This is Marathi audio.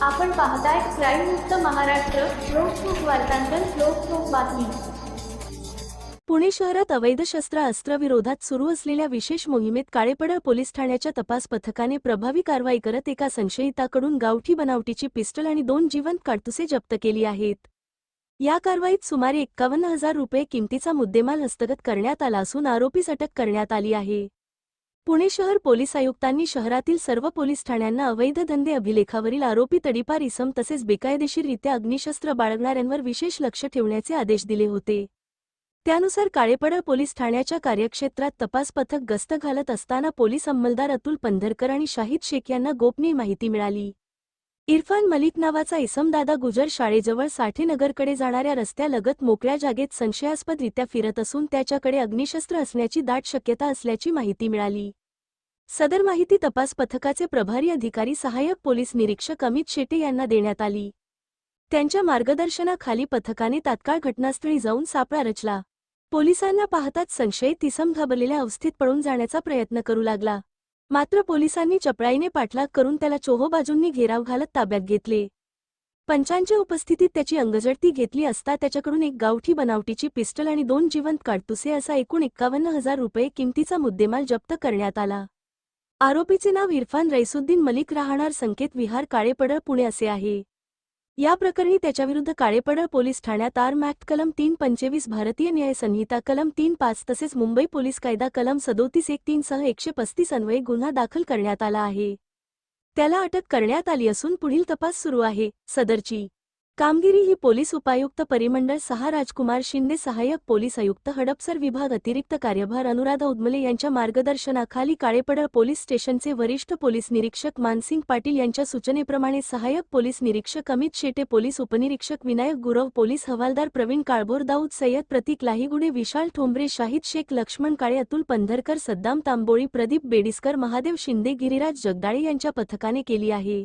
आपण पाहताय क्राईम मुक्त महाराष्ट्र. लोकसुख वार्तांकन, लोकसुख बातमी. पुणे शहरात अवैध शस्त्र विरोधात सुरू असलेल्या विशेष मोहिमेत काळेपडळ पोलीस ठाण्याच्या तपास पथकाने प्रभावी कारवाई करत एका संशयिताकडून गावठी बनावटीची पिस्टल आणि 2 जिवंत काडतुसे जप्त केली आहेत. या कारवाईत सुमारे 51,000 रुपये किमतीचा मुद्देमाल हस्तगत करण्यात आला असून आरोपीस अटक करण्यात आली आहे. पुणे शहर पोलीस आयुक्तांनी शहरातील सर्व पोलीस ठाण्यांना अवैध धंदे अभिलेखावरील आरोपी तडीपार इसम तसेच बेकायदेशीररित्या अग्निशस्त्र बाळगणाऱ्यांवर विशेष लक्ष ठेवण्याचे आदेश दिले होते. त्यानुसार काळेपडळ पोलीस ठाण्याच्या कार्यक्षेत्रात तपास पथक गस्त घालत असताना पोलीस अंमलदार अतुल पंधरकर आणि शाहिद शेख यांना गोपनीय माहिती मिळाली. इरफान मलिक नावाचा इसम दादा गुजर शाळेजवळ साठेनगरकडे जाणाऱ्या रस्त्यालगत मोकळ्या जागेत संशयास्पदरित्या फिरत असून त्याच्याकडे अग्निशस्त्र असण्याची दाट शक्यता असल्याची माहिती मिळाली. सदर माहिती तपास पथकाचे प्रभारी अधिकारी सहाय्यक पोलीस निरीक्षक अमित शेटे यांना देण्यात आली. त्यांच्या मार्गदर्शनाखाली पथकाने तात्काळ घटनास्थळी जाऊन सापळा रचला. पोलिसांना पाहताच संशयित इसम घाबरलेल्या अवस्थेत पळून जाण्याचा प्रयत्न करू लागला. मात्र पोलिसांनी चपळाईने पाठलाग करून त्याला चोहोबाजूंनी घेराव घालत ताब्यात घेतले. पंचांच्या उपस्थितीत त्याची अंगजडती घेतली असता त्याच्याकडून एक गावठी बनावटीची पिस्टल आणि 2 जिवंत काडतुसे असा एकूण 51,000 रुपये किमतीचा मुद्देमाल जप्त करण्यात आला. आरोपीचे नाव इरफान रईसुद्दीन मलिक, राहणार संकेत विहार, काळेपडळ, पुणे असे आहे. या प्रकरणी त्याच्याविरुद्ध काळेपडळ पोलीस ठाण्यात आर्म ॲक्ट कलम 325, भारतीय न्याय संहिता कलम 3.5 तसेच मुंबई पोलीस कायदा कलम 37(1)(3) सह 135 अन्वये गुन्हा दाखल करण्यात आला आहे. त्याला अटक करण्यात आली असून पुढील तपास सुरू आहे. सदरची कामगिरी ही पोलीस उपायुक्त परिमंडळ 6 राजकुमार शिंदे, सहाय्यक पोलीस आयुक्त हडपसर विभाग, अतिरिक्त कार्यभार अनुराधा उदमले यांच्या मार्गदर्शनाखाली काळेपडळ पोलीस स्टेशनचे वरिष्ठ पोलीस निरीक्षक मानसिंग पाटील यांच्या सूचनेप्रमाणे सहाय्यक पोलीस निरीक्षक अमित शेटे, पोलीस उपनिरीक्षक विनायक गुरव, पोलीस हवालदार प्रवीण काळभोर, दाऊद सय्यद, प्रतीक लाहीगुडे, विशाल ठोंबरे, शाहिद शेख, लक्ष्मण काळे, अतुल पंधरकर, सद्दाम तांबोळी, प्रदीप बेडिस्कर, महादेव शिंदे, गिरिराज जगदाळे यांच्या पथकाने केली आहे.